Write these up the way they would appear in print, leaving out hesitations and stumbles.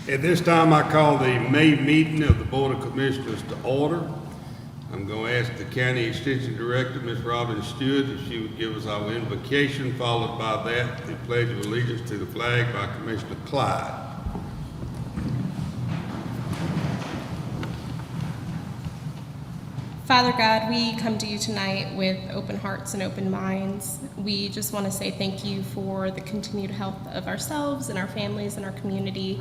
At this time, I call the May meeting of the Board of Commissioners to order. I'm going to ask the County Extension Director, Ms. Robyn Stewart, if she would give us our invocation, followed by that, the Pledge of Allegiance to the flag by Commissioner Clyde. Father God, we come to you tonight with open hearts and open minds. We just want to say thank you for the continued health of ourselves and our families and our community.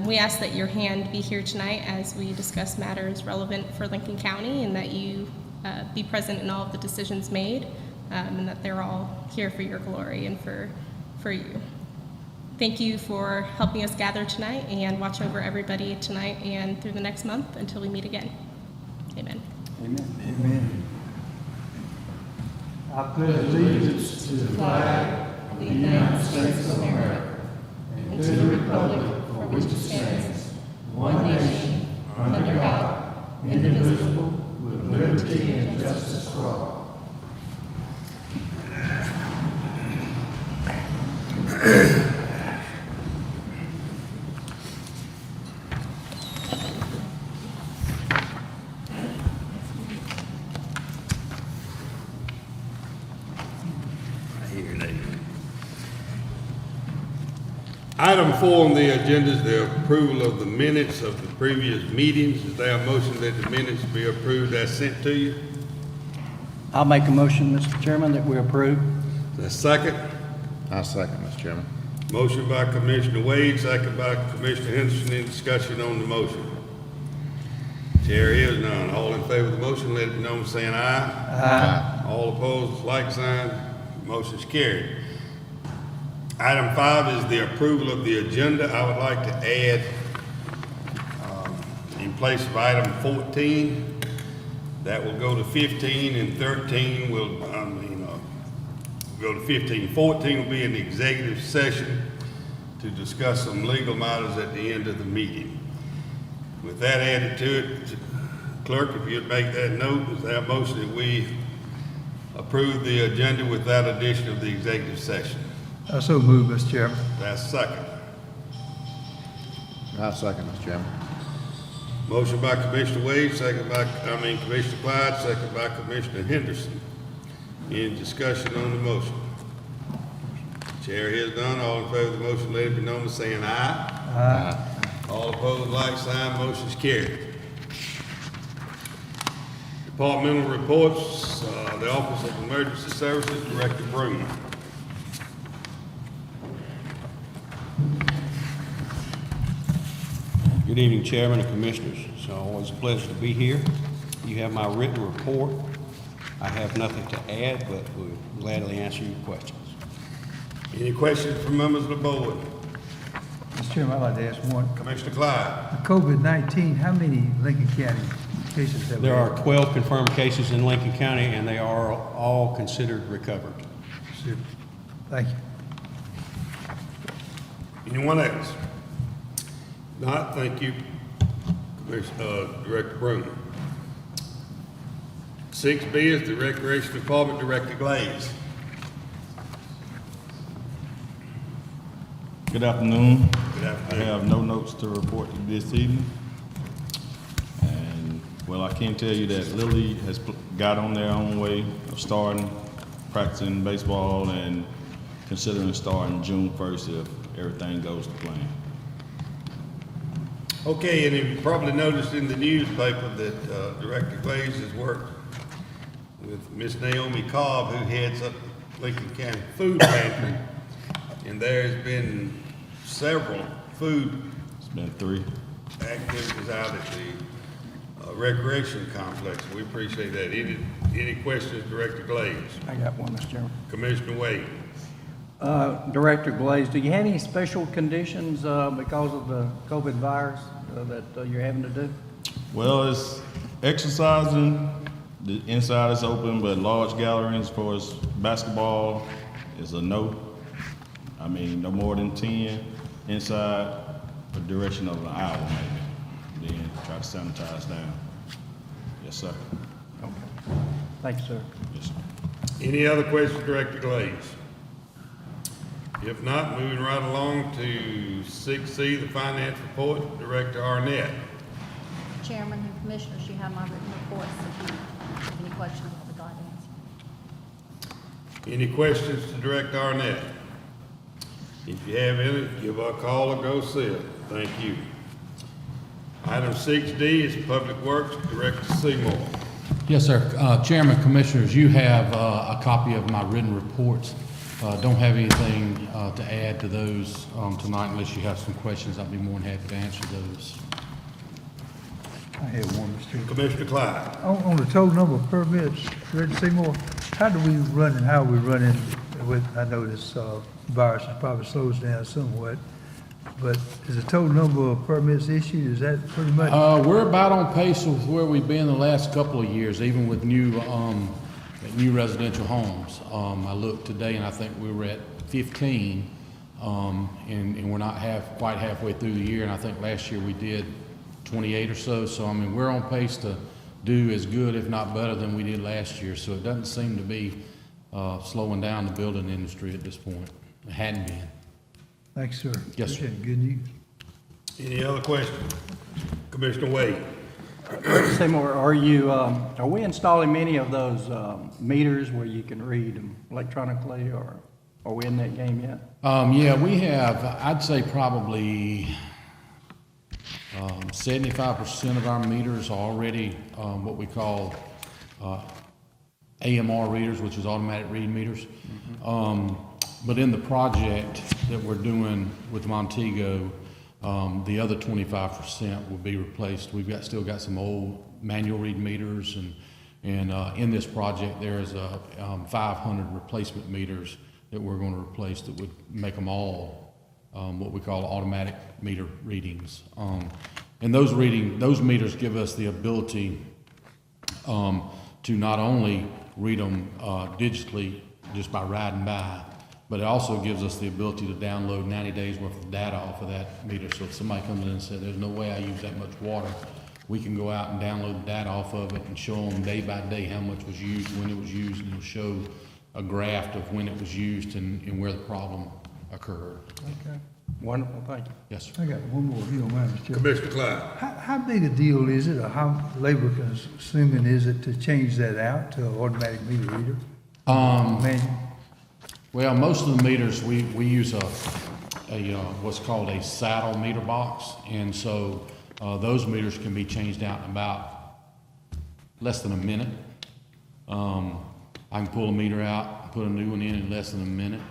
We ask that your hand be here tonight as we discuss matters relevant for Lincoln County, and that you be present in all of the decisions made, and that they're all here for your glory and for you. Thank you for helping us gather tonight, and watch over everybody tonight and through the next month until we meet again. Amen. Amen. Amen. I pledge allegiance to the flag of the United States of America and to the republic for which it stands, one nation, under God, indivisible, with liberty and justice for all. Item 4 on the agenda is the approval of the minutes of the previous meetings. Is there a motion that the minutes be approved as sent to you? I'll make a motion, Mr. Chairman, that we approve. Is there a second? I'll second, Mr. Chairman. Motion by Commissioner Wade, second by Commissioner Henderson. Any discussion on the motion? Chair is none. All in favor of the motion, let it be known by saying aye. Aye. All opposed, like sign. Motion's carried. Item 5 is the approval of the agenda. I would like to add, in place of item 14, that will go to 15, and 13 will, go to 15. 14 will be an executive session to discuss some legal matters at the end of the meeting. With that added to it, clerk, if you'd make that note, is there a motion that we approve the agenda with that addition of the executive session? I so move, Mr. Chairman. That's second. I'll second, Mr. Chairman. Motion by Commissioner Wade, Commissioner Clyde, second by Commissioner Henderson. Any discussion on the motion? Chair has none. All in favor of the motion, let it be known by saying aye. Aye. All opposed, like sign. Motion's carried. Departmental reports, the Office of Emergency Services, Director Robyn. Good evening, Chairman and Commissioners. It's always a pleasure to be here. You have my written report. I have nothing to add, but we'll gladly answer your questions. Any questions from members of the board? Mr. Chairman, I'd like to ask one. Commissioner Clyde. The COVID-19, how many Lincoln County cases have we There had? are 12 confirmed cases in Lincoln County, and they are all considered recovered. Super. Thank you. Anyone else? Not, thank you, Director Robyn. 6B is the Recreation Department, Director Glaze. Good afternoon. Good I afternoon. have no notes to report this evening. And, well, I can tell you that Lily has got on their own way of starting practicing baseball and considering starting June 1st if everything goes to plan. Okay, and you probably noticed in the newspaper that Director Glaze has worked with Miss Naomi Cobb, who heads up Lincoln County Food Pantry, and there has been several food It's been 3. activities out at the recreation complex. We appreciate that. Any questions, Director Glaze? I got one, Mr. Chairman. Commissioner Wade? Director Glaze, do you have any special conditions because of the COVID virus that you're having to do? Well, it's exercising. The inside is open, but large gatherings, as far as basketball, is a no. I mean, no more than 10 inside for the duration of an hour, maybe. Then try to sanitize down. Yes, sir. Okay. Thank you, sir. Yes, sir. Any other questions, Director Glaze? If not, moving right along to 6C, the finance report, Director Arnett. Chairman and Commissioners, you have my written reports. If you have any questions, I'll be glad to answer. Any questions to Director Arnett? If you have any, give her a call or go see her. Thank you. Item 6D is Public Works, Director Seymour. Yes, sir. Chairman, Commissioners, you have a copy of my written reports. Don't have anything to add to those tonight unless you have some questions. I'll be more than happy to answer those. I have one, Mr. Chairman. Commissioner Clyde. On the total number of permits, Director Seymour, how do we run and how are we running with, I know this virus has probably slowed us down somewhat, but is the total number of permits issued, is that pretty much? We're about on pace with where we've been the last couple of years, even with new residential homes. I looked today and I think we were at 15, and we're not quite halfway through the year, and I think last year we did 28 or so. So, I mean, we're on pace to do as good, if not better, than we did last year. So it doesn't seem to be slowing down the building industry at this point. It hadn't been. Thanks, sir. Yes, sir. Appreciate it. Good news. Any other questions? Commissioner Wade. Seymour, are we installing many of those meters where you can read them electronically, or are we in that game yet? Yeah, we have, I'd say probably 75% of our meters are already what we call AMR readers, which is automatic read meters. But in the project that we're doing with Montego, the other 25% will be replaced. We've still got some old manual read meters, and in this project there is 500 replacement meters that we're going to replace that would make them all what we call automatic meter readings. And those meters give us the ability to not only read them digitally just by riding by, but it also gives us the ability to download 90 days worth of data off of that meter. So if somebody comes in and says, there's no way I use that much water, we can go out and download the data off of it and show them day by day how much was used, when it was used, and it'll show a graph of when it was used and where the problem occurred. Okay. Wonderful, thank you. Yes, sir. I got one more, if you don't mind, Mr. Chairman. Commissioner Clyde. How big a deal is it, or how labor consuming is it to change that out to an automatic meter reader? Manual? Well, most of the meters, we use a what's called a saddle meter box, and so those meters can be changed out in about less than a minute. I can pull a meter out, put a new one in less than a minute.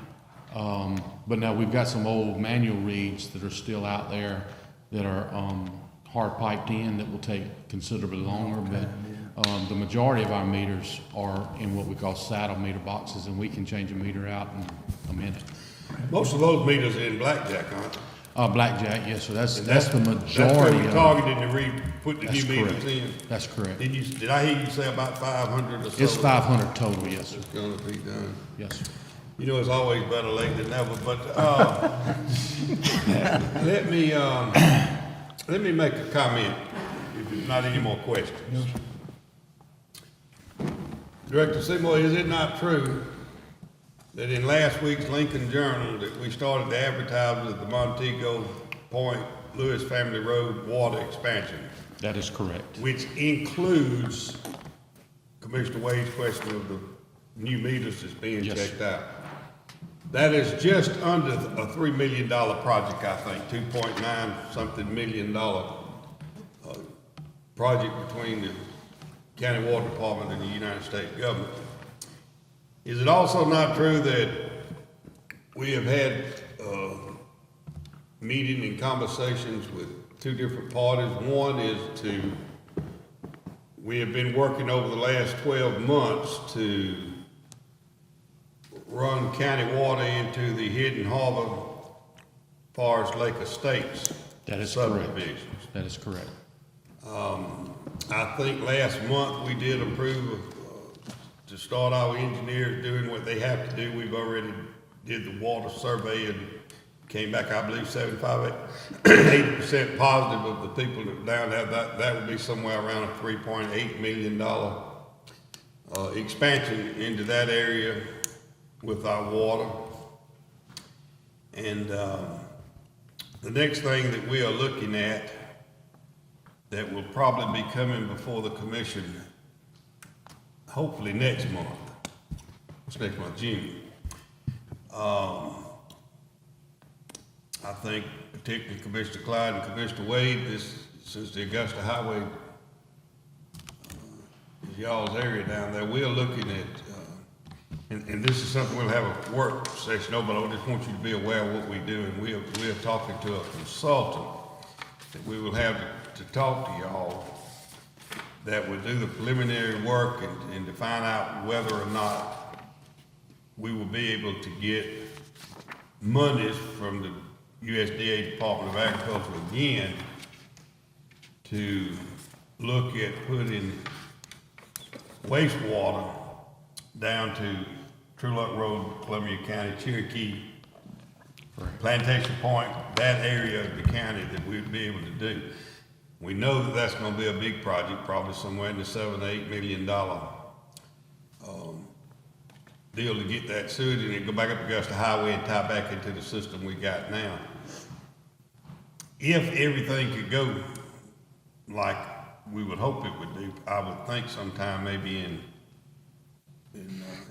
But now we've got some old manual reads that are still out there that are hard piped in that will take considerably longer, but the majority of our meters are in what we call saddle meter boxes, and we can change a meter out in a minute. Most of those meters are in Blackjack, aren't they? Blackjack, yes, sir. That's the That's where majority we of targeted to put the That's new meters correct. in. That's correct. Did I hear you say about 500 or so? It's 500 total, yes, sir. It's gonna be done. Yes, sir. You know, it's always better late than never, but, let me make a comment, if there's not any more questions. Director Seymour, is it not true that in last week's Lincoln Journal that we started to advertise with the Montego Point Lewis Family Road water expansion, That is correct. which includes Commissioner Wade's question of the new meters that's being Yes, checked out? That is just under a $3 million project, I think, 2.9 something million dollar project between the County Water Department and the United States government. Is it also not true that we have had meeting and conversations with two different parties? One is we have been working over the last 12 months to run county water into the Hidden Harbor Forest Lake Estates. That is correct. Subdivisions. That is correct. I think last month we did approve to start our engineers doing what they have to do. We've already did the water survey and came back, I believe, 80% positive of the people that down there. That would be somewhere around a $3.8 million expansion into that area with our water. And The next thing that we are looking at that will probably be coming before the commission, hopefully next month. What's next month? June. I think particularly Commissioner Clyde and Commissioner Wade, since the Augusta Highway is y'all's area down there, we are looking at, and this is something we'll have a work session over, but I just want you to be aware of what we do, and we are talking to a consultant that we will have to talk to y'all that would do the preliminary work and to find out whether or not we will be able to get monies from the USDA Department of Agriculture again to look at putting wastewater down to True Luck Road, Columbia County, Cherokee, Plantation Point, that area of the county that we'd be able to do. We know that that's gonna be a big project, probably somewhere in the $7 to $8 million deal to get that sewage and then go back up Augusta Highway and tie back into the system we got now. If everything could go like we would hope it would do, I would think sometime maybe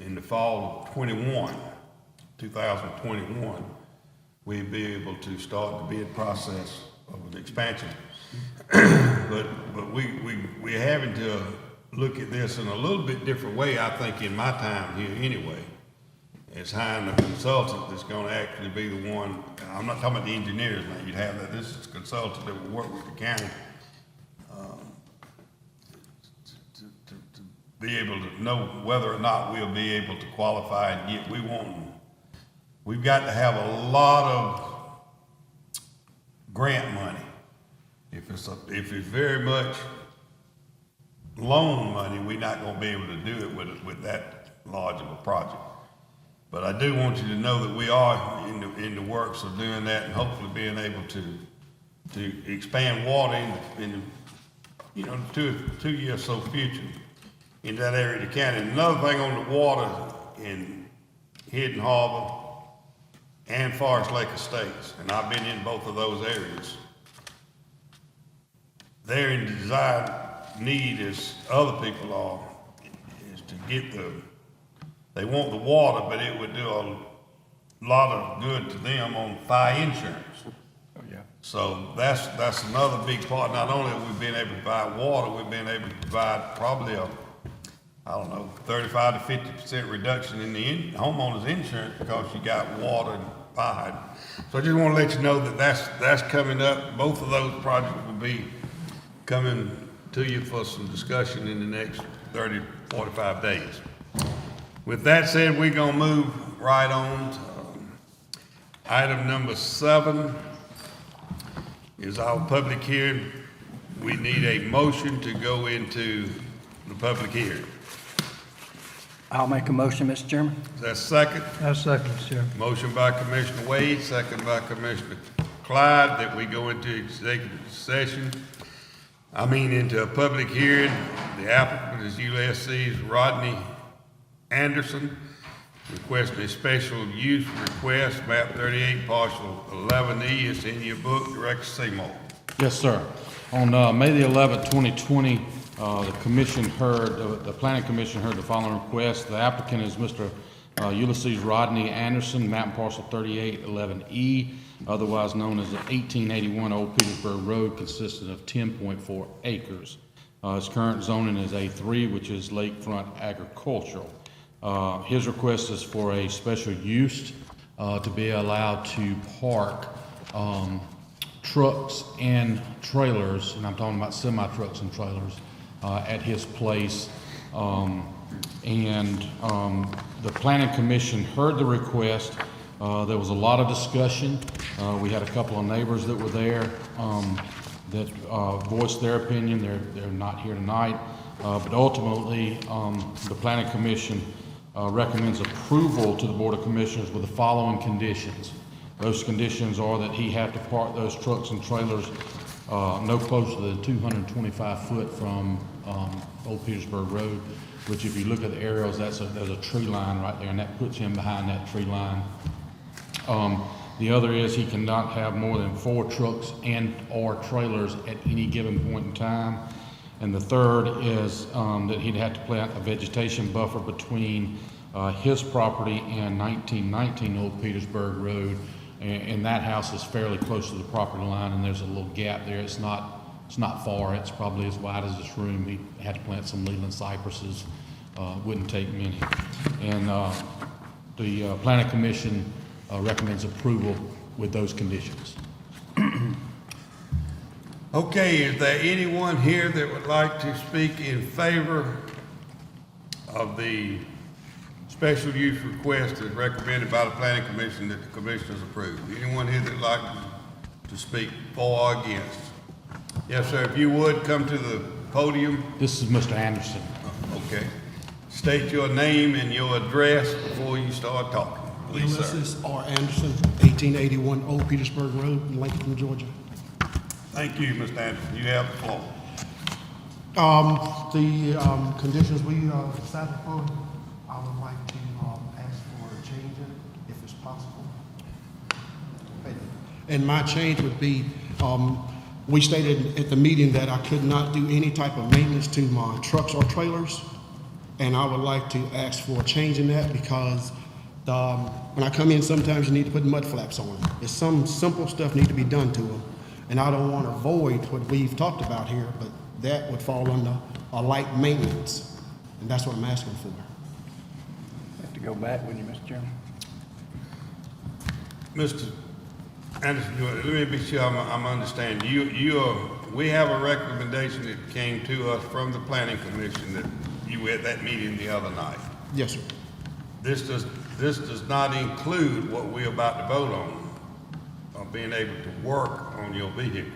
in the fall of 2021, we'd be able to start the bid process of an expansion. But we're having to look at this in a little bit different way, I think, in my time here anyway. It's hiring a consultant that's gonna actually be the one, I'm not talking about the engineers now, you'd have that, this is a consultant that will work with the county to be able to know whether or not we'll be able to qualify and get, we've got to have a lot of grant money. If it's very much loan money, we're not gonna be able to do it with that large of a project. But I do want you to know that we are in the works of doing that and hopefully being able to expand water in the 2 years so future in that area of the county. Another thing on the water in Hidden Harbor and Forest Lake Estates, and I've been in both of those areas. They're in desired need, as other people are, is to get they want the water, but it would do a lot of good to them on fire insurance. Oh, yeah. So that's another big part. Not only have we been able to provide water, we've been able to provide probably 35 to 50% reduction in the homeowner's insurance because you got water and fire. So I just want to let you know that that's coming up. Both of those projects will be coming to you for some discussion in the next 30, 45 days. With that said, we're gonna move right on to item number 7 is our public hearing. We need a motion to go into the public hearing. I'll make a motion, Mr. Chairman. Is that second? I second, Mr. Chairman. Motion by Commissioner Wade, second by Commissioner Clyde, that we go into executive session. Into a public hearing. The applicant is Ulysses Anderson, requesting a special use request, map 38, parcel 11E. It's in your book, Director Seymour. Yes, sir. On May the 11th, 2020, the Planning Commission heard the following request. The applicant is Mr. Ulysses Rodney Anderson, map and parcel 3811E, otherwise known as the 1881 Old Petersburg Road, consisting of 10.4 acres. His current zoning is A3, which is lakefront agricultural. His request is for a special use to be allowed to park trucks and trailers, and I'm talking about semi-trucks and trailers, at his place. The Planning Commission heard the request. There was a lot of discussion. We had a couple of neighbors that were there that voiced their opinion. They're not here tonight. But ultimately, the Planning Commission recommends approval to the Board of Commissioners with the following conditions. Those conditions are that he have to park those trucks and trailers no closer than 225 foot from Old Petersburg Road, which if you look at the aerials, there's a tree line right there, and that puts him behind that tree line. The other is he cannot have more than 4 trucks and/or trailers at any given point in time. And the third is that he'd have to plant a vegetation buffer between his property and 1919 Old Petersburg Road. And that house is fairly close to the property line, and there's a little gap there. It's not far. It's probably as wide as this room. He had to plant some Leland cypresses. Wouldn't take many. And the Planning Commission recommends approval with those conditions. Okay, is there anyone here that would like to speak in favor of the special use request as recommended by the Planning Commission that the Commissioners approve? Anyone here that would like to speak for or against? Yes, sir, if you would, come to the podium. This is Mr. Anderson. Okay. State your name and your address before you start talking, please, sir. Ulysses Anderson, 1881 Old Petersburg Road in Lakeland, Georgia. Thank you, Mr. Anderson. You have the floor. The conditions we decided upon, I would like to ask for a change in it, if it's possible. And my change would be, we stated at the meeting that I could not do any type of maintenance to my trucks or trailers. And I would like to ask for a change in that because when I come in, sometimes you need to put mud flaps on them. There's some simple stuff need to be done to them. And I don't want to avoid what we've talked about here, but that would fall under a light maintenance. And that's what I'm asking for. Have to go back with you, Mr. Chairman. Mr. Anderson, let me be sure I'm understanding. We have a recommendation that came to us from the Planning Commission that you were at that meeting the other night. Yes, sir. This does not include what we're about to vote on being able to work on your vehicles.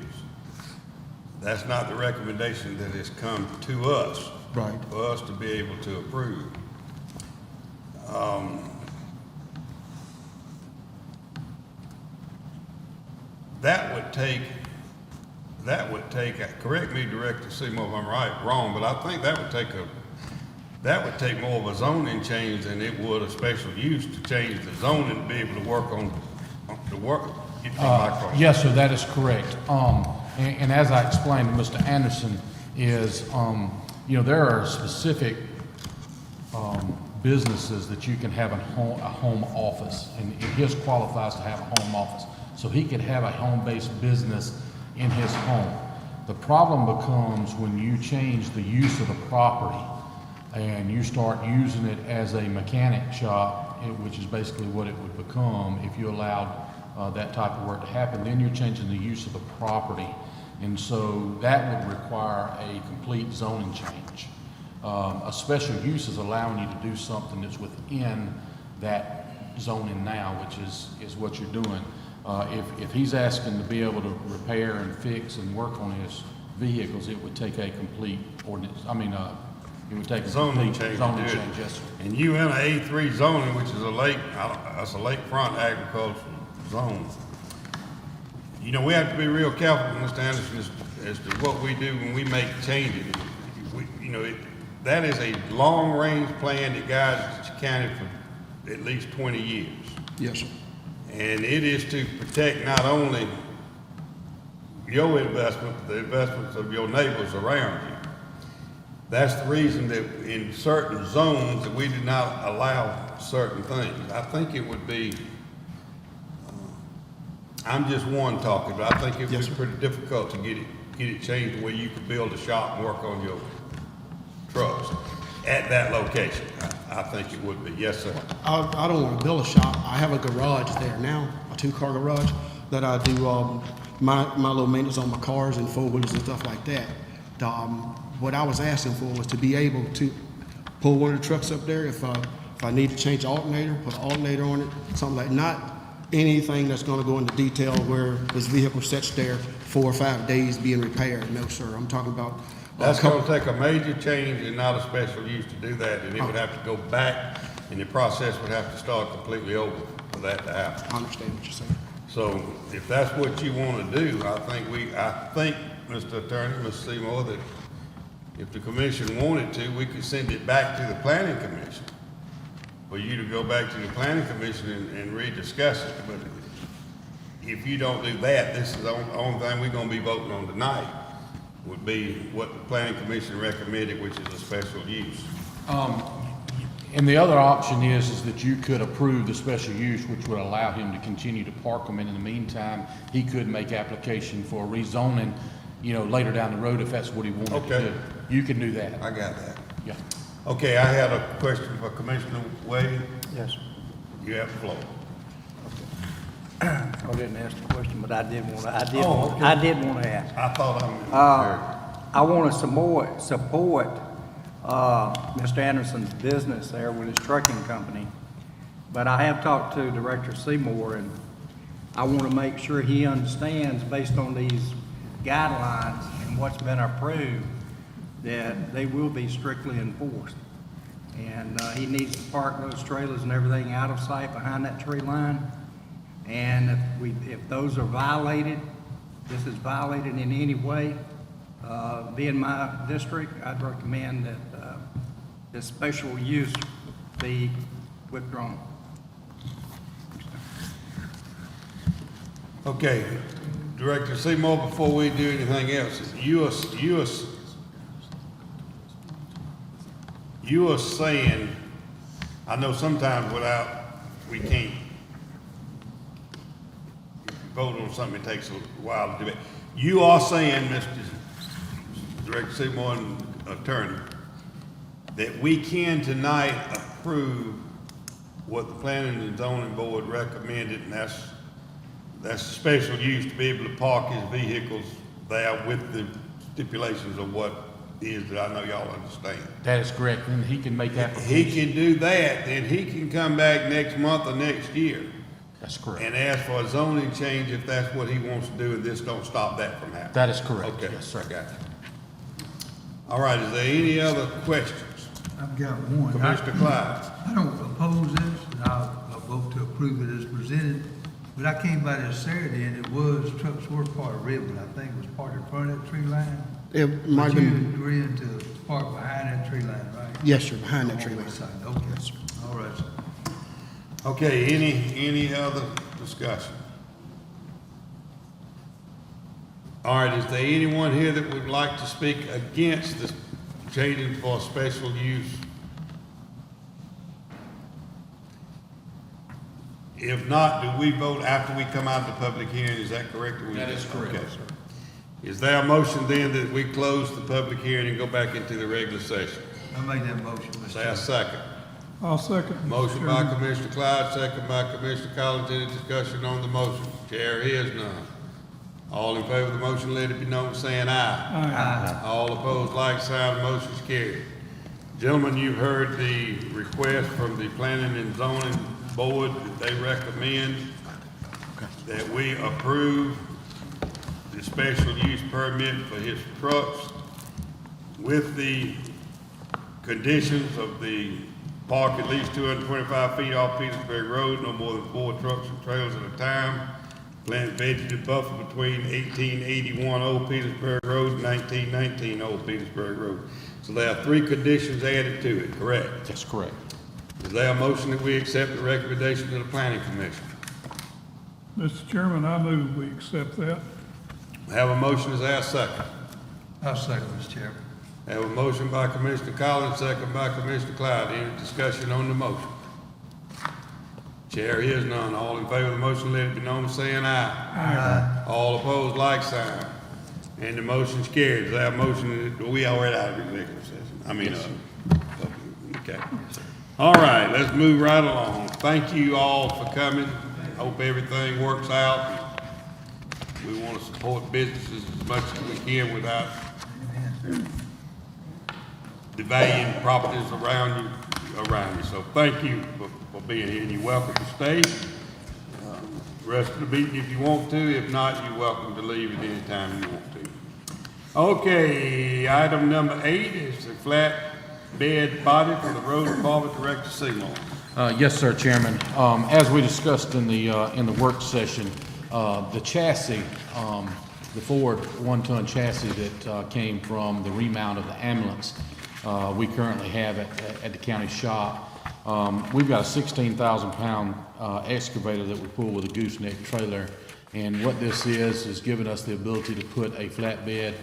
That's not the recommendation that has come to us. Right. For us to be able to approve. That would take, correct me, Director Seymour, if I'm wrong, but I think that would take more of a zoning change than it would a special use to change the zoning to be able to work on the work. Yes, sir, that is correct. And as I explained to Mr. Anderson, is, there are specific businesses that you can have a home office, and his qualifies to have a home office. So he could have a home-based business in his home. The problem becomes when you change the use of the property and you start using it as a mechanic shop, which is basically what it would become if you allowed that type of work to happen, then you're changing the use of the property. And so that would require a complete zoning change. A special use is allowing you to do something that's within that zoning now, which is what you're doing. If he's asking to be able to repair and fix and work on his vehicles, it would take a complete ordinance, it would take a Zoning complete change. zoning to do it. change, yes, sir. And you in a A3 zoning, which is that's a lakefront agricultural zone. We have to be real careful, Mr. Anderson, as to what we do when we make changes. That is a long-range plan that guides the county for at least 20 years. Yes, sir. And it is to protect not only your investment, but the investments of your neighbors around you. That's the reason that in certain zones that we did not allow certain things. I think it would be, I'm just one talking, but I think it would be pretty difficult to get it changed where you could build a shop and work on your trucks at that location. I think it would be. Yes, sir. I don't want to build a shop. I have a garage there now, a 2-car garage, that I do my little maintenance on my cars and 4-wheelers and stuff like that. What I was asking for was to be able to pull one of the trucks up there if I need to change the alternator, put an alternator on it, something like not anything that's going to go into detail where this vehicle sits there 4 or 5 days being repaired. No, sir. I'm talking about That's going to take a major change and not a special use to do that, and it would have to go back, and the process would have to start completely over for that to happen. I understand what you're saying. So if that's what you want to do, I think, Mr. Attorney, Mr. Seymour, that if the commission wanted to, we could send it back to the planning commission for you to go back to the planning commission and rediscuss it. But if you don't do that, this is the only thing we're gonna be voting on tonight, would be what the planning commission recommended, which is a special use. And the other option is that you could approve the special use, which would allow him to continue to park them, and in the meantime, he could make application for rezoning, you know, later down the road if that's what he wanted to Okay. do. You can do that. I got that. Yeah. Okay, I had a question for Commissioner Wade. Yes, sir. You have the floor. I didn't ask the question, but I did want to ask. I thought I want to support Mr. Anderson's business there with his trucking company. But I have talked to Director Seymour, and I want to make sure he understands, based on these guidelines and what's been approved, that they will be strictly enforced. And he needs to park those trailers and everything out of sight behind that tree line. And if those are violated, this is violated in any way, being my district, I'd recommend that this special use be withdrawn. Okay, Director Seymour, before we do anything else, you are saying, I know sometimes we can't, if you vote on something, it takes a while to do it. You are saying, Mr. Director Seymour and Attorney, that we can tonight approve what the Planning and Zoning Board recommended, and that's a special use to be able to park his vehicles there with the stipulations of what is that I know y'all understand. That is correct, and he can make He application. can do that, then he can come back next month or next year That's correct. and ask for a zoning change if that's what he wants to do, and this don't stop that from happening. That is correct. Okay, Yes, sir. I got you. All right, is there any other questions? I've got one. Commissioner Clyde? I don't oppose this, and I'll vote to approve it as presented. But I came by this Saturday, and it was, trucks were part of Redwood. I think it was parked in front of that tree line. It might have But you been, agreeing to park behind that tree line, right? yes, sir, behind that tree On line. the side. Okay, all right, sir. Okay, any other discussion? All right, is there anyone here that would like to speak against this changing for special use? If not, do we vote after we come out of the public hearing? Is that correct? That is correct. Okay. Is there a motion then that we close the public hearing and go back into the regular session? I make that motion, Mr. Is there a Chairman. second? I'll second. Motion by Commissioner Clyde, second by Commissioner Collins. Any discussion on the motion? Chair hears none. All in favor of the motion, let it be known, saying aye. Aye. All opposed, like sign, motion's carried. Gentlemen, you've heard the request from the Planning and Zoning Board that they recommend that we approve the special use permit for his trucks with the conditions of the park at least 225 feet off Petersburg Road, no more than 4 trucks and trailers at a time. Plant vegetative buffer between 1881 Old Petersburg Road and 1919 Old Petersburg Road. So there are 3 conditions added to it, correct? That's correct. Is there a motion that we accept the recommendation of the Planning Commission? Mr. Chairman, I move we accept that. Have a motion, is there a second? I'll second, Mr. Chairman. Have a motion by Commissioner Collins, second by Commissioner Clyde. Any discussion on the motion? Chair hears none. All in favor of the motion, let it be known, saying aye. Aye. All opposed, like sign. And the motion's carried. Is there a motion, we already out of executive session? I mean, okay. All right, let's move right along. Thank you all for coming. Hope everything works out. We want to support businesses as much as we can without devaluing properties around you. So thank you for being here, and you're welcome to stay. Rest of the meeting if you want to. If not, you're welcome to leave at any time you want to. Okay, item number 8 is the flatbed body for the road department, Director Seymour. Yes, sir, Chairman. As we discussed in the work session, the chassis, the Ford one-ton chassis that came from the remount of the ambulance, we currently have at the county shop. We've got a 16,000-pound excavator that we pull with a gooseneck trailer, And what this is giving us the ability to put a flatbed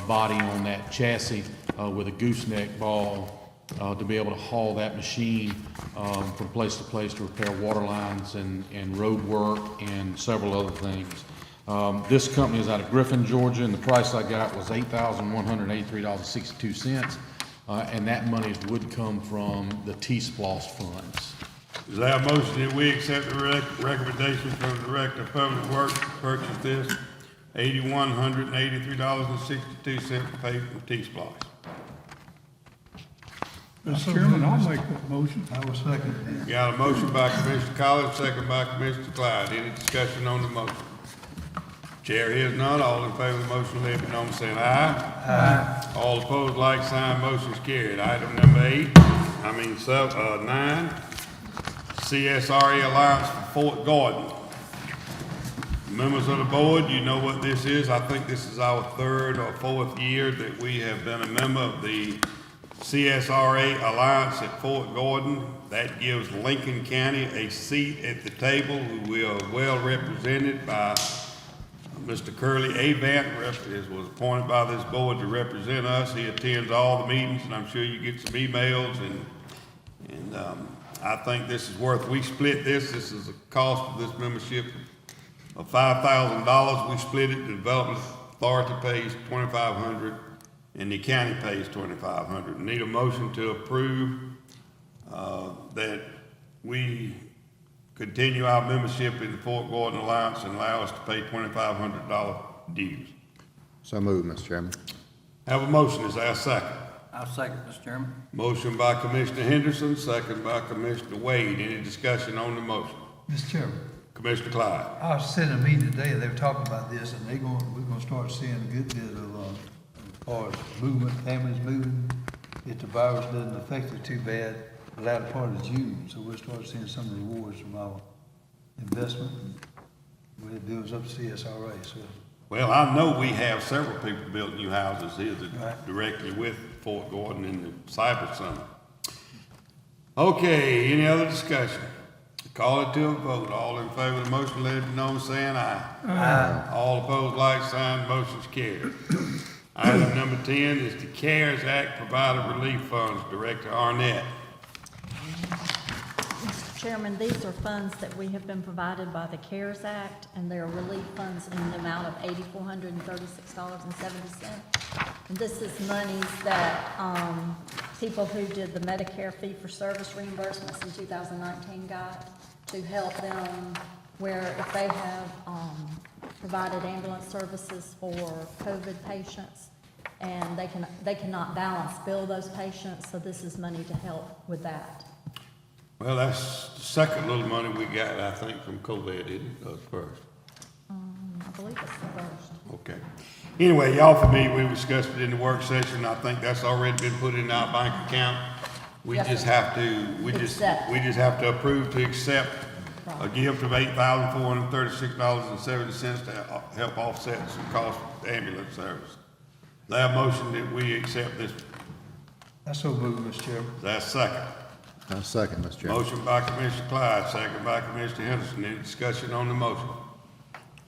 body on that chassis with a gooseneck ball to be able to haul that machine from place to place to repair water lines and road work and several other things. This company is out of Griffin, Georgia, and the price I got was $8,183.62, and that money would come from the T-Splosh funds. Is there a motion that we accept the recommendation from the Director of Public Works to purchase this $8,183.62 paid from T-Splosh? Mr. Chairman, I'll make that motion. I will second it. Got a motion by Commissioner Collins, second by Commissioner Clyde. Any discussion on the motion? Chair hears none. All in favor of the motion, let it be known by saying aye. Aye. All opposed, like sign. Motion's carried. Item number 9, CSRA Alliance for Fort Gordon. Members of the board, you know what this is. I think this is our 3rd or 4th year that we have been a member of the CSRA Alliance at Fort Gordon. That gives Lincoln County a seat at the table. We are well represented by Mr. Curly Avant, was appointed by this board to represent us. He attends all the meetings, and I'm sure you get some emails, and I think this is worth, we split this. This is the cost of this membership of $5,000. We split it. The Development Authority pays $2,500, and the county pays $2,500. Need a motion to approve that we continue our membership in the Fort Gordon Alliance and allow us to pay $2,500 dues. So moved, Mr. Chairman. Have a motion. Is there a second? I'll second, Mr. Chairman. Motion by Commissioner Henderson, second by Commissioner Wade. Any discussion on the motion? Mr. Chairman, Commissioner Clyde. I was sitting in a meeting today, and they were talking about this, and we're gonna start seeing a good bit of, as far as movement, families moving. If the virus doesn't affect it too bad, the latter part of June, so we'll start seeing some rewards from our investment, when it builds up CSRA, so. Well, I know we have several people built new houses here that Right. directly with Fort Gordon in the Cyber Summit. Okay, any other discussion? Call it to a vote. All in favor of the motion, let it be known saying aye. Aye. All opposed, like sign. Motion's carried. Item number 10 is the CARES Act Provider Relief Funds. Director Arnett. Mr. Chairman, these are funds that we have been provided by the CARES Act, and they are relief funds in the amount of $8,436.70. And this is monies that people who did the Medicare fee-for-service reimbursements in 2019 got to help them where if they have provided ambulance services for COVID patients and they cannot balance bill those patients, so this is money to help with that. Well, that's the second little money we got, I think, from COVID, isn't it? That was first. I believe it's the first. Okay. Anyway, y'all familiar, we discussed it in the work session. I think that's already been put in our bank account. We Yes, just sir. have to, we just have to approve to accept a gift of $8,436.70 to help offset some cost of ambulance service. Is there a motion that we accept this? I so move, Mr. Chairman. Is there a second? I'll second, Mr. Chairman. Motion by Commissioner Clyde, second by Commissioner Henderson. Any discussion on the motion?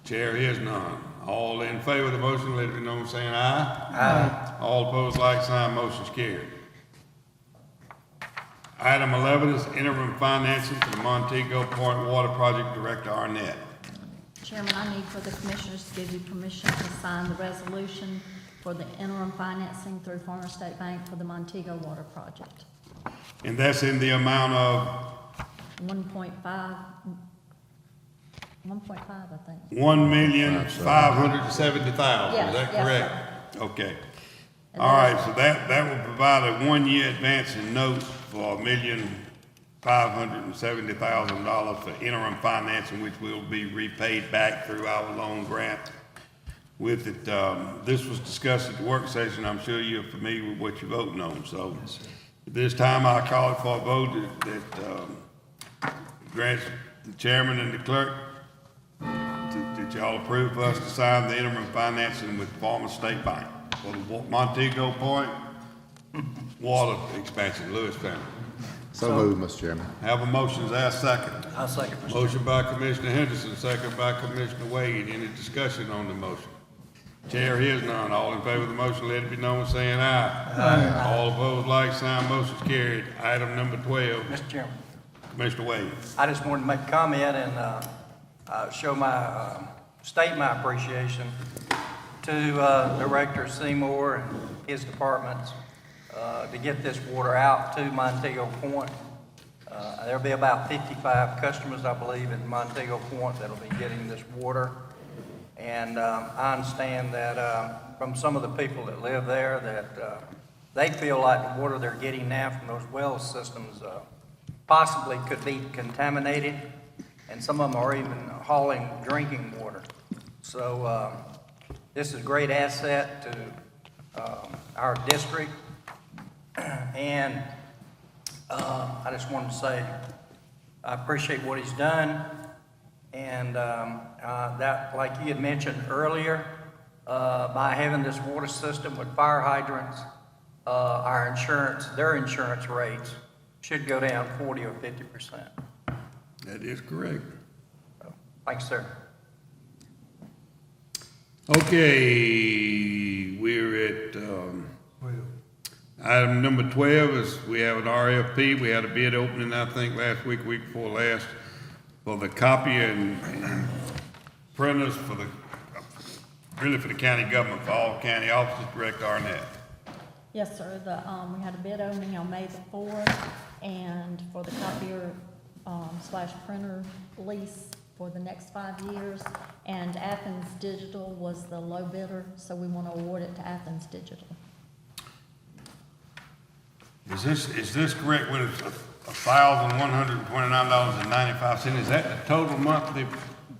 Chair hears none. All in favor of the motion, let it be known saying aye. Aye. All opposed, like sign. Motion's carried. Item 11 is interim financing for the Montego Point Water Project. Director Arnett. Chairman, I need for the commissioners to give you permission to sign the resolution for the interim financing through Farmer State Bank for the Montego Water Project. And that's in the amount of 1.5, I think. $1,570,000. Is that Yes, correct? Okay. All right, so that will provide a 1-year advance in notes for $1,570,000 for interim financing, which will be repaid back through our loan grant. With it, this was discussed at the work session. I'm sure you're familiar with what you're voting on. So at this time, I call it for a vote that grants the chairman and the clerk that y'all approve for us to sign the interim financing with Farmer State Bank for the Montego Point water expansion, Lewis County. So moved, Mr. Chairman. Have a motion, is there a second? I'll second, Mr. Motion by Commissioner Henderson, second by Commissioner Wade. Any discussion on the motion? Chair hears none. All in favor of the motion, let it be known by saying aye. Aye. All opposed, like sign. Motion's carried. Item number 12, Mr. Chairman, Commissioner Wade. I just wanted to make a comment and show my, state my appreciation to Director Seymour and his departments to get this water out to Montego Point. There'll be about 55 customers, I believe, in Montego Point that'll be getting this water. And I understand that from some of the people that live there that they feel like the water they're getting now from those well systems possibly could be contaminated, and some of them are even hauling drinking water. So this is a great asset to our district, and I just wanted to say I appreciate what he's done, and that, like you had mentioned earlier, by having this water system with fire hydrants, our insurance, their insurance rates should go down 40 or 50%. That is correct. So, thanks, sir. Okay, we're at, item number 12 is we have an RFP. We had a bid opening, I think, last week before last, for the copy and printers for the, really for the county government, for all county offices. Director Arnett. Yes, sir. We had a bid opening on May the 4th, and for the copier slash printer lease for the next 5 years. And Athens Digital was the low bidder, so we want to award it to Athens Digital. Is this correct when it's $1,129.95? Is that the total monthly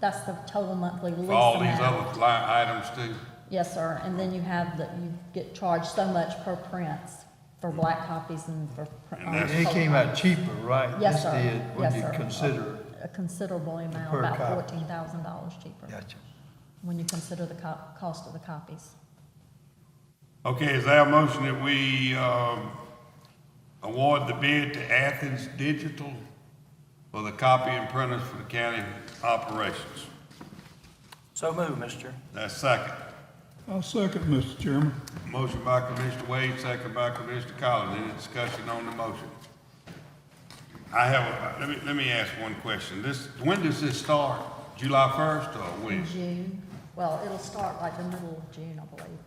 That's the total monthly lease for all these amount. other line items too? Yes, sir. And then you have you get charged so much per prints for black copies and for. It came out cheaper, right? Yes, sir. This did, when Yes, you sir. consider A considerable amount, Per about copy. $14,000 cheaper. Gotcha. When you consider the cost of the copies. Okay, is there a motion that we award the bid to Athens Digital for the copy and printers for the county operations? So move, Mr. That's second. I'll second, Mr. Chairman. Motion by Commissioner Wade, second by Commissioner Collins. Any discussion on the motion? I have, let me ask one question. When does this start? July 1st or when? In June. Well, it'll start like the middle of June, I believe.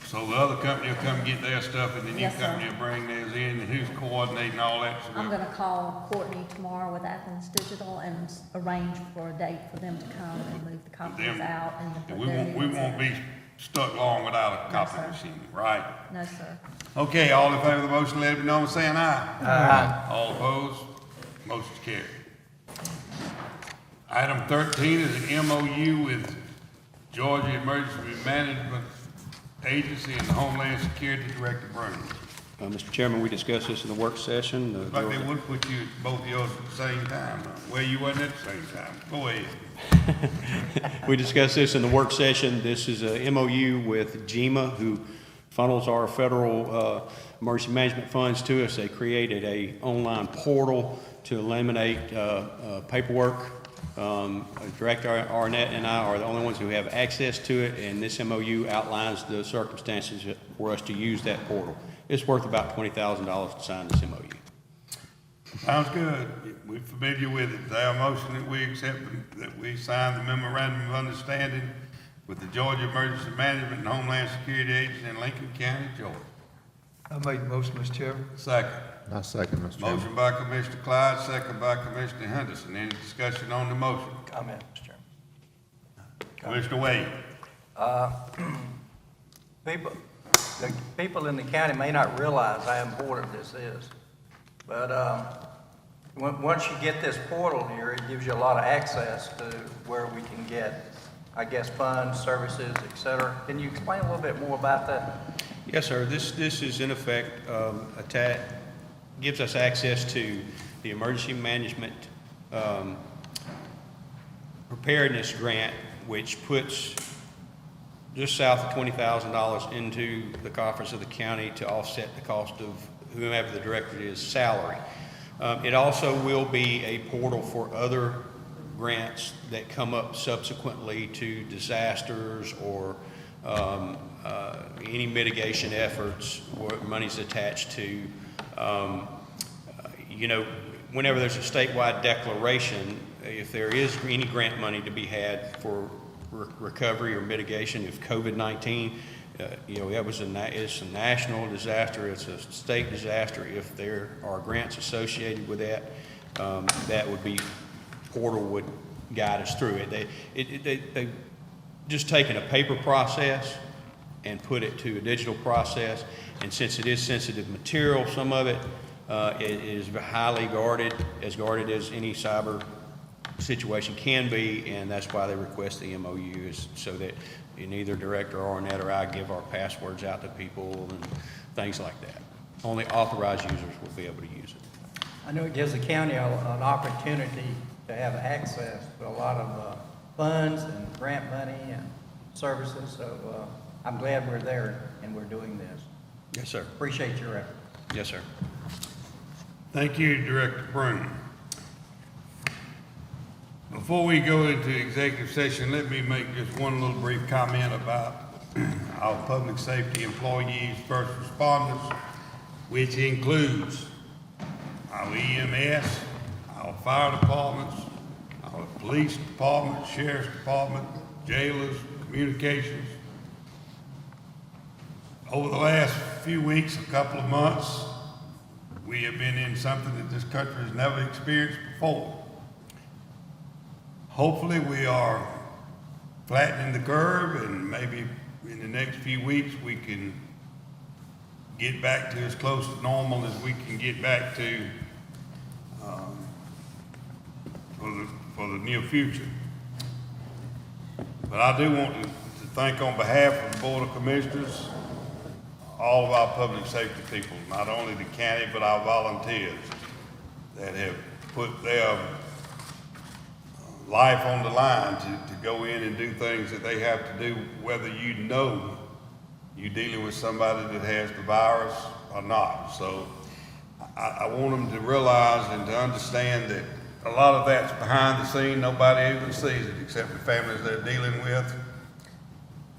So the other company will come get their stuff and the new Yes, sir. company will bring theirs in, and who's coordinating all that? So I'm gonna call Courtney tomorrow with Athens Digital and arrange for a date for them to come and move the copies Them- out and put We their won't names in. be stuck long without a No, copy sir. machine, right? No, sir. Okay, all in favor of the motion, let it be known by saying aye. Aye. All opposed? Motion's carried. Item 13 is an MOU with Georgia Emergency Management Agency and the Homeland Security Director Brown. Mr. Chairman, we discussed this in the work session. But they would put you, both of yours at the same time. Well, you wasn't at the same time. Go ahead. We discussed this in the work session. This is a MOU with GEMA, who funnels our federal emergency management funds to us. They created a online portal to eliminate paperwork. Director Arnett and I are the only ones who have access to it, and this MOU outlines the circumstances for us to use that portal. It's worth about $20,000 to sign this MOU. Sounds good. We're familiar with it. Is there a motion that we accept, that we sign the memorandum of understanding with the Georgia Emergency Management and Homeland Security Agency in Lincoln County, Georgia? I made the motion, Mr. Chairman. Second. I second, Mr. Chairman. Motion by Commissioner Clyde, second by Commissioner Henderson. Any discussion on the motion? Comment, Mr. Chairman. Commissioner Wade. The people in the county may not realize how important this is, but once you get this portal here, it gives you a lot of access to where we can get, I guess, funds, services, et cetera. Can you explain a little bit more about that? Yes, sir. This is in effect gives us access to the emergency management preparedness grant, which puts just south of $20,000 into the coffers of the county to offset the cost of whomever the director is salary. It also will be a portal for other grants that come up subsequently to disasters or any mitigation efforts where money's attached to. Whenever there's a statewide declaration, if there is any grant money to be had for recovery or mitigation of COVID-19, it's a national disaster, it's a state disaster. If there are grants associated with that, that would be, portal would guide us through it. They've just taken a paper process and put it to a digital process, and since it is sensitive material, some of it, it is highly guarded as any cyber situation can be, and that's why they request the MOU, is so that neither Director Arnett or I give our passwords out to people and things like that. Only authorized users will be able to use it. I know it gives the county an opportunity to have access to a lot of funds and grant money and services, so I'm glad we're there and we're doing this. Yes, sir. Appreciate your effort. Yes, sir. Thank you, Director Brown. Before we go into executive session, let me make just one little brief comment about our public safety employees, first responders, which includes our EMS, our fire departments, our police department, sheriff's department, jailers, communications. Over the last few weeks, a couple of months, we have been in something that this country has never experienced before. Hopefully we are flattening the curve, and maybe in the next few weeks we can get back to as close to normal as we can get back to for the near future. But I do want to thank on behalf of the Board of Commissioners all of our public safety people, not only the county, but our volunteers that have put their life on the line to go in and do things that they have to do, whether you're dealing with somebody that has the virus or not. So I want them to realize and to understand that a lot of that's behind the scene. Nobody even sees it except the families they're dealing with.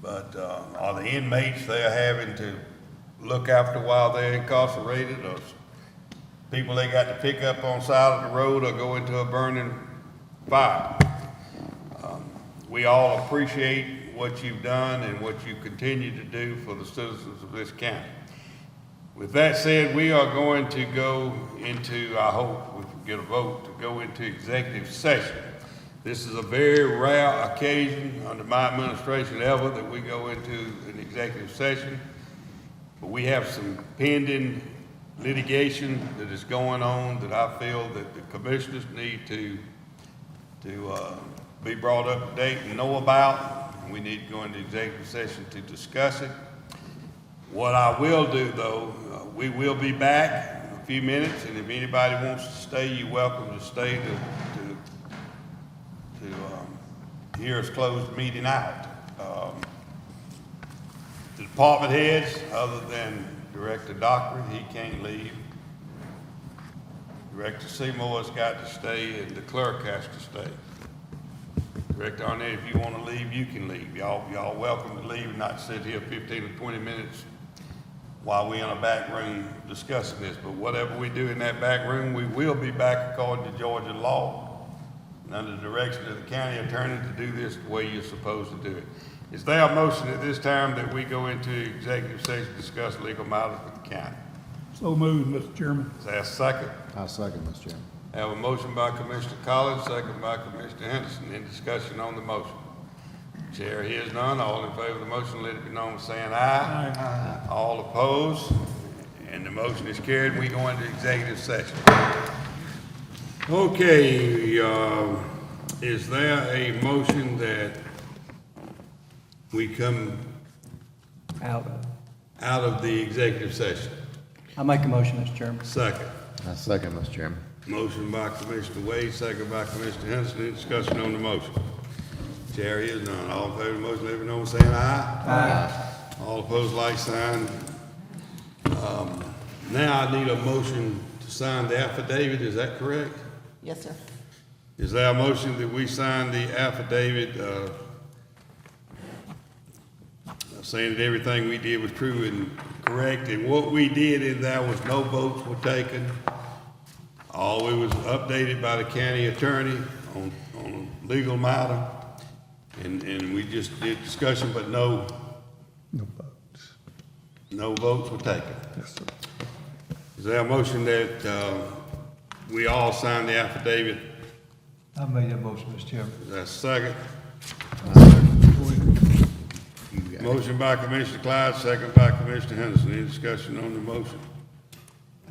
But are the inmates they're having to look after while they're incarcerated, or people they got to pick up on the side of the road or go into a burning fire. We all appreciate what you've done and what you continue to do for the citizens of this county. With that said, we are going to go into, I hope we can get a vote, to go into executive session. This is a very rare occasion under my administration ever that we go into an executive session. But we have some pending litigation that is going on that I feel that the commissioners need to be brought up to date and know about. We need to go into executive session to discuss it. What I will do, though, we will be back in a few minutes, and if anybody wants to stay, you're welcome to stay to hear us close the meeting out. The department heads, other than Director Dockery, he can't leave. Director Seymour's got to stay, and the clerk has to stay. Director Arnett, if you want to leave, you can leave. Y'all welcome to leave and not sit here 15 or 20 minutes while we're in a back room discussing this. But whatever we do in that back room, we will be back according to Georgia law and under the direction of the county attorney to do this the way you're supposed to do it. Is there a motion at this time that we go into executive session to discuss legal matters with the county? So moved, Mr. Chairman. Is there a second? I'll second, Mr. Chairman. Have a motion by Commissioner Collins, second by Commissioner Henderson. Any discussion on the motion? Chair hears none. All in favor of the motion, let it be known by saying aye. Aye. All opposed? And the motion is carried. We go into executive session. Okay, is there a motion that we come Out. out of the executive session? I make a motion, Mr. Chairman. Second. I second, Mr. Chairman. Motion by Commissioner Wade, second by Commissioner Henderson. Any discussion on the motion? Chair hears none. All in favor of the motion, let me know by saying aye. Aye. All opposed, like sign. Now I need a motion to sign the affidavit, is that correct? Yes, sir. Is there a motion that we sign the affidavit, saying that everything we did was true and correct, and what we did in there was no votes were taken. All it was updated by the county attorney on a legal matter, and we just did discussion, but no votes were taken. Yes, sir. Is there a motion that, we all sign the affidavit? I made that motion, Mr. Chairman. Is there a second? Motion by Commissioner Clyde, second by Commissioner Henderson. Any discussion on the motion?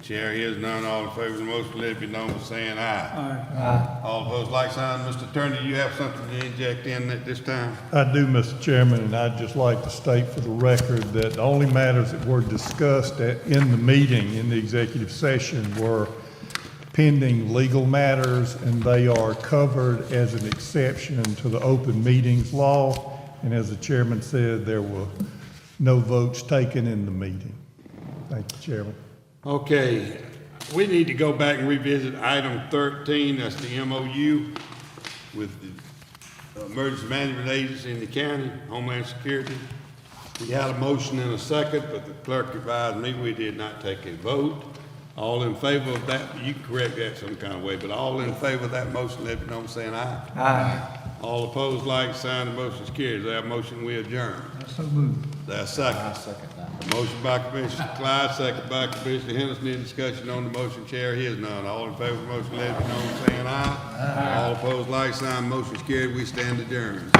Chair hears none. All in favor of the motion, let it be known by saying aye. Aye. All opposed, like sign. Mr. Attorney, you have something to inject in at this time? I do, Mr. Chairman, and I'd just like to state for the record that the only matters that were discussed in the meeting, in the executive session, were pending legal matters, and they are covered as an exception to the open meetings law. And as the chairman said, there were no votes taken in the meeting. Thank you, Chairman. Okay, we need to go back and revisit item 13, that's the MOU with the Emergency Management Agency in the county, Homeland Security. We had a motion and a second, but the clerk advised me we did not take a vote. All in favor of that, you can correct that some kind of way, but all in favor of that motion, let me know by saying aye. Aye. All opposed, like sign. The motion is carried. Is there a motion we adjourn? So moved. Is there a second? I second that. Motion by Commissioner Clyde, second by Commissioner Henderson. Any discussion on the motion? Chair hears none. All in favor of the motion, let it be known by saying aye. All opposed, like sign. Motion is carried. We stand adjourned.